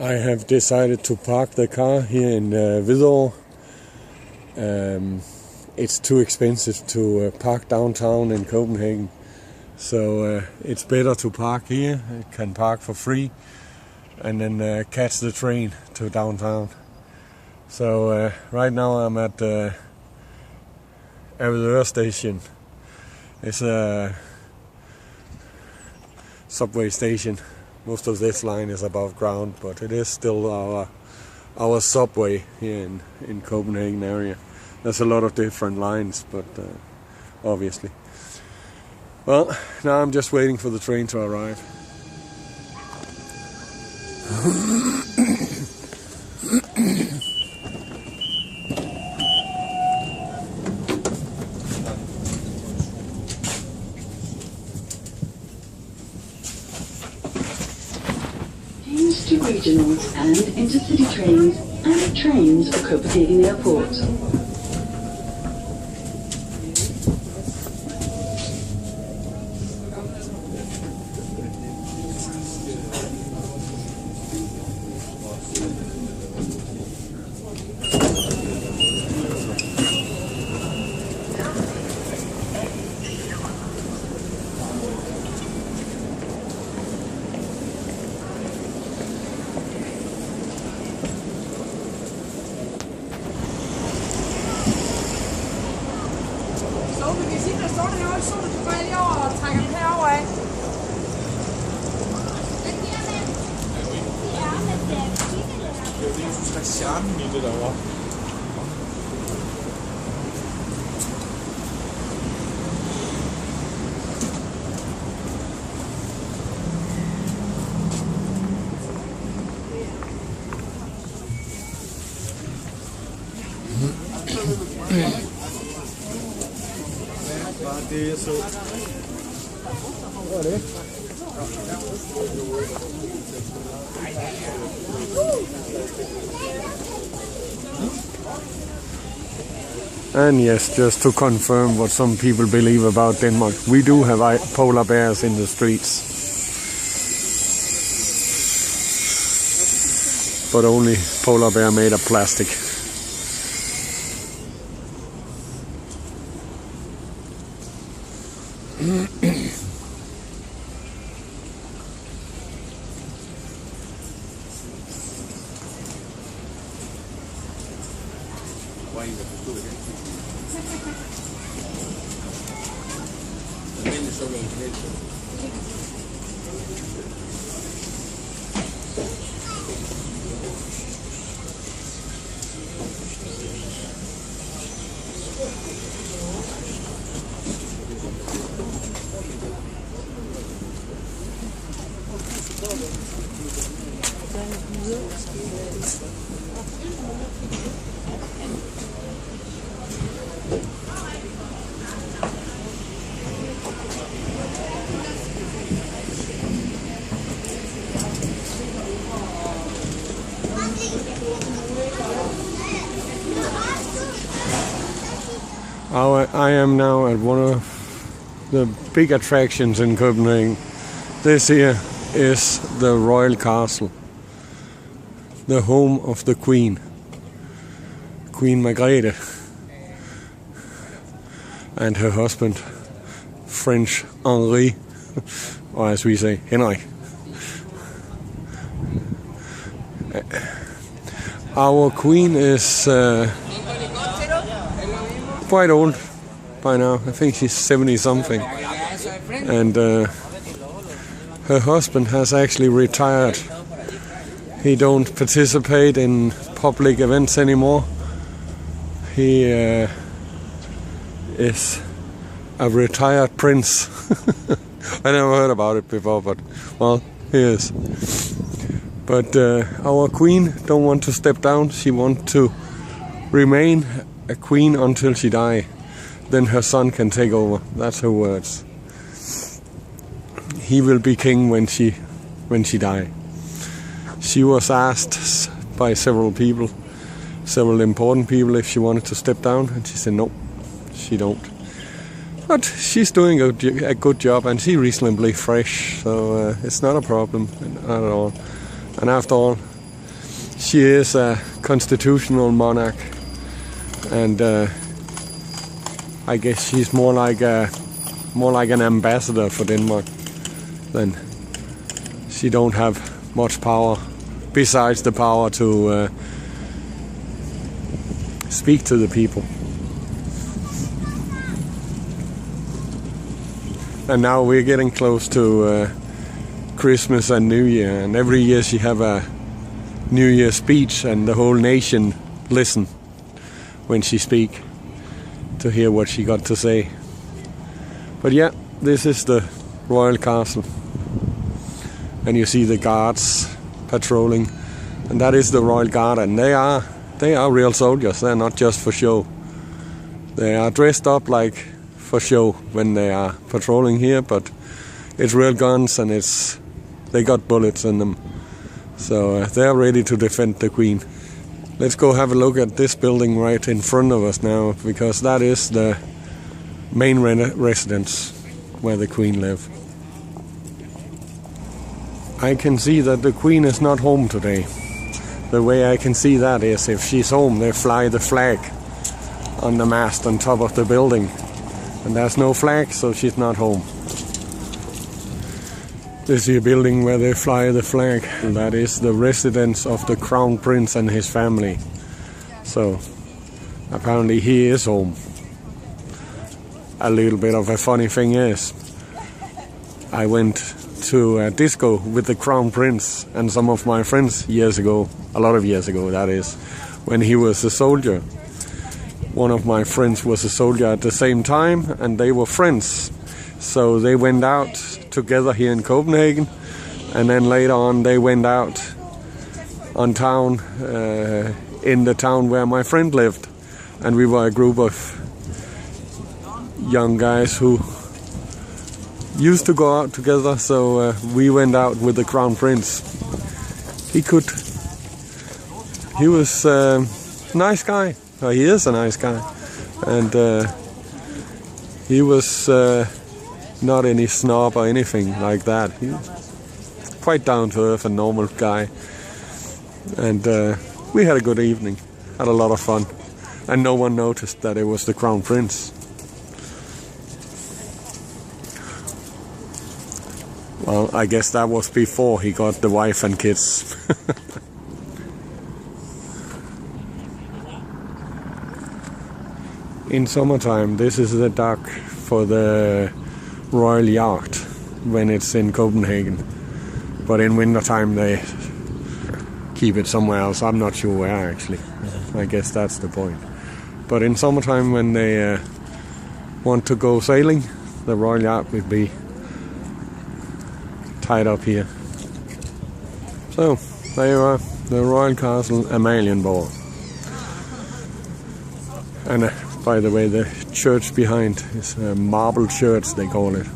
I have decided to park the car here in Hvidovre. It's too expensive to park downtown in Copenhagen, so it's better to park here. You can park for free and then catch the train to downtown. So right now I'm at the Avedøre station. It's a subway station. Most of this line is above ground, but it is still our subway here in Copenhagen area. There's a lot of different lines, but obviously. Well, now I'm just waiting for the train to arrive. To regionals and intercity trains and trains for Copenhagen Airport. Charmen i det derovre. Det er så. Hvad er det? And yes, just to confirm what some people believe about Denmark, we do have polar bears in the streets. But only polar bear made of plastic. I am now at one of the big attractions in Copenhagen. This here is the Royal Castle, the home of the Queen, Queen Margrethe, and her husband, French Henri, or as we say, Henrik. Our Queen is quite old by now. I think she's 70 something, and her husband has actually retired. He don't participate in public events anymore. He is a retired prince. I never heard about it before, but well, he is. But our Queen don't want to step down. She wants to remain a queen until she die. Then her son can take over. That's her words. He will be king when she die. She was asked by several people, several important people, if she wanted to step down, and she said no, she don't. But she's doing a good job, and she's reasonably fresh, so it's not a problem, not at all. And after all, She is a constitutional monarch, and I guess she's more like an ambassador for Denmark. Then she don't have much power besides the power to speak to the people. And now we're getting close to Christmas and New Year, and every year she have a New Year speech, and the whole nation listen when she speak to hear what she got to say. But yeah, this is the royal castle, and you see the guards patrolling, and that is the royal guard, and they are real soldiers. They're not just for show. They are dressed up like for show when they are patrolling here, but it's real guns, and they got bullets in them, so they're ready to defend the Queen. Let's go have a look at this building right in front of us now, because that is the main residence where the Queen live. I can see that the Queen is not home today. The way I can see that is if she's home, they fly the flag on the mast on top of the building, and there's no flag, so she's not home. This is a building where they fly the flag, and that is the residence of the Crown Prince and his family. So apparently he is home. A little bit of a funny thing is, I went to a disco with the Crown Prince and some of my friends years ago, a lot of years ago that is, when he was a soldier. One of my friends was a soldier at the same time, and they were friends. So they went out together here in Copenhagen, and then later on they went out on town, in the town where my friend lived. And we were a group of young guys who used to go out together, so we went out with the Crown Prince. He was a nice guy. He is a nice guy, and he was not any snob or anything like that. He was quite down to earth, a normal guy, and we had a good evening, had a lot of fun, and no one noticed that it was the Crown Prince. Well, I guess that was before he got the wife and kids. In summertime, this is the dock for the Royal Yacht when it's in Copenhagen. But in wintertime they keep it somewhere else. I'm not sure where actually. I guess that's the point. But in summertime when they want to go sailing, the Royal Yacht will be tied up here. So, there you are, the Royal Castle Amalienborg. And by the way, the church behind is a marble church, they call it.